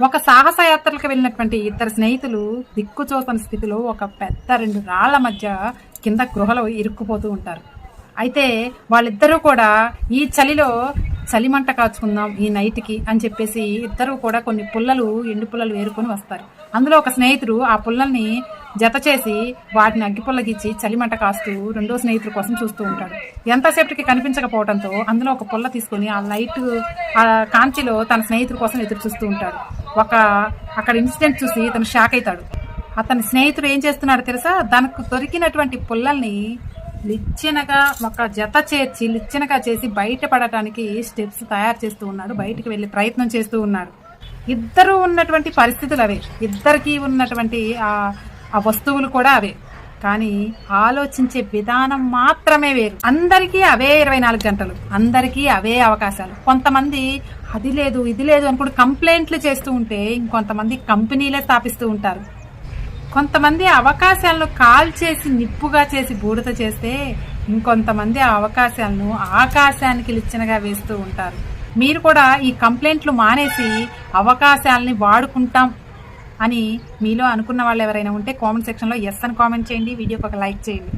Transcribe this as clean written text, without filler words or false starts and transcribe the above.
ఒక సాహసయాత్రలకు వెళ్ళినటువంటి ఇద్దరు స్నేహితులు దిక్కుచోతని స్థితిలో ఒక పెద్ద 2 రాళ్ల మధ్య కింద గృహలో ఇరుక్కుపోతూ ఉంటారు. అయితే వాళ్ళిద్దరూ కూడా ఈ చలిలో చలిమంట కాచుకుందాం ఈ నైట్కి అని చెప్పేసి ఇద్దరు కూడా కొన్ని పుల్లలు, ఎండు పుల్లలు ఏరుకొని వస్తారు. అందులో ఒక స్నేహితుడు ఆ పుల్లల్ని జత చేసి వాటిని అగ్గిపుల్లగిచ్చి చలిమంట కాస్తూ రెండో స్నేహితుడి కోసం చూస్తూ ఉంటాడు. ఎంతసేపటికి కనిపించకపోవడంతో అందులో ఒక పుల్ల తీసుకొని ఆ లైట్ ఆ కాంతిలో తన స్నేహితుడి కోసం ఎదురు చూస్తూ ఉంటాడు. అక్కడ ఇన్సిడెంట్ చూసి తను షాక్ అవుతాడు. అతని స్నేహితుడు ఏం చేస్తున్నాడో తెలుసా, దానికి దొరికినటువంటి పుల్లల్ని లిచ్చినగా ఒక జత చేర్చి లిచ్చినగా చేసి బయటపడటానికి స్టెప్స్ తయారు చేస్తూ ఉన్నాడు. బయటికి వెళ్ళే ప్రయత్నం చేస్తూ ఉన్నాడు. ఇద్దరు ఉన్నటువంటి పరిస్థితులు అవే, ఇద్దరికి ఉన్నటువంటి ఆ వస్తువులు కూడా అవే, కానీ ఆలోచించే విధానం మాత్రమే వేరు. అందరికీ అవే 24 గంటలు, అందరికీ అవే అవకాశాలు. కొంతమంది అది లేదు ఇది లేదు అనుకుంటూ కంప్లైంట్లు చేస్తూ ఉంటే ఇంకొంతమంది కంపెనీలే స్థాపిస్తూ ఉంటారు. కొంతమంది అవకాశాలను కాల్ చేసి నిప్పుగా చేసి బూడిద చేస్తే ఇంకొంతమంది ఆ అవకాశాలను ఆకాశానికి లిచ్చనగా వేస్తూ ఉంటారు. మీరు కూడా ఈ కంప్లైంట్లు మానేసి అవకాశాలని వాడుకుంటాం అని మీలో అనుకున్న వాళ్ళు ఎవరైనా ఉంటే కామెంట్ సెక్షన్లో ఎస్ అని కామెంట్ చేయండి. వీడియోకి ఒక లైక్ చేయండి.